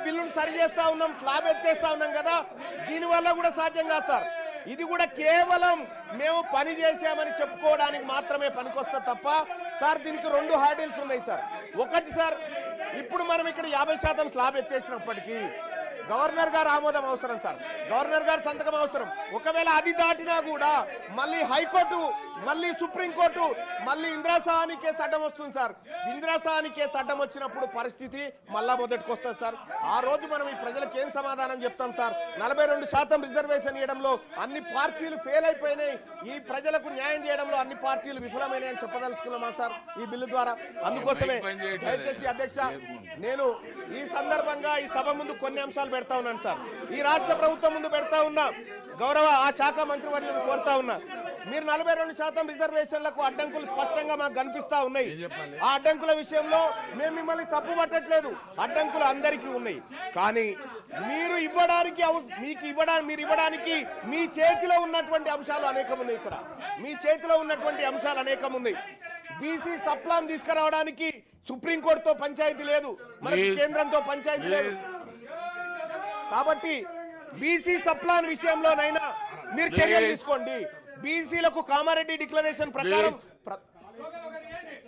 బిల్లును సరి చేస్తా ఉన్నాం, స్లాబ్ ఎత్తేస్తా ఉన్నాం కదా, దీనివల్ల కూడా సాధ్యం కాదు సార్. ఇది కూడా కేవలం మేము పని చేసామని చెప్పుకోవడానికి మాత్రమే పనికొస్తా తప్ప సార్ దీనికి 2 హార్డిల్స్ ఉన్నాయి సార్. ఒకటి సార్, ఇప్పుడు మనం ఇక్కడ 50% స్లాబ్ ఎత్తేసినప్పటికీ గవర్నర్ గారు ఆమోదం అవసరం సార్, గవర్నర్ గారు సంతకం అవసరం. ఒకవేళ అది దాటినా కూడా మళ్ళీ హైకోర్టు, మళ్ళీ సుప్రీంకోర్టు, మళ్ళీ ఇందిరాసాని కేసు అడ్డం వస్తుంది సార్. ఇందిరాసాని కేసు అడ్డం వచ్చినప్పుడు పరిస్థితి మళ్ళా మొదటికి వస్తుంది సార్. ఆ రోజు మనం ఈ ప్రజలకు ఏం సమాధానం చెప్తాం సార్? 42% రిజర్వేషన్ ఇవ్వడంలో అన్ని పార్టీలు ఫెయిల్ అయిపోయినాయి, ఈ ప్రజలకు న్యాయం చేయడంలో అన్ని పార్టీలు విఫలమైనాయని చెప్పదలుచుకున్నామా సార్ ఈ బిల్లు ద్వారా? అందుకోసమే దయచేసి అధ్యక్ష, నేను ఈ సందర్భంగా ఈ సభ ముందు కొన్ని అంశాలు పెడతా ఉన్నాను సార్. ఈ రాష్ట్ర ప్రభుత్వం ముందు పెడతా ఉన్నా, గౌరవ ఆ శాఖ మంత్రివర్యులను కోరుతా ఉన్నా, మీరు 42% రిజర్వేషన్లకు అడ్డంకులు స్పష్టంగా మాకు కనిపిస్తా ఉన్నాయి. ఆ అడ్డంకుల విషయంలో మేము మిమ్మల్ని తప్పు పట్టట్లేదు, అడ్డంకులు అందరికీ ఉన్నాయి. కానీ మీరు ఇవ్వడానికి మీ చేతిలో ఉన్నటువంటి అంశాలు అనేకం ఉన్నాయి. ఇక్కడ మీ చేతిలో ఉన్నటువంటి అంశాలు అనేకం ఉన్నాయి. బీసీ సప్లాన్ తీసుకురావడానికి సుప్రీంకోర్టుతో పంచాయతీ లేదు, మనకి కేంద్రంతో పంచాయతీ లేదు. కాబట్టి బీసీ సప్లాన్ విషయంలోనైనా మీరు చర్యలు తీసుకోండి. బీసీలకు కామారెడ్డి డిక్లరేషన్ ప్రకారం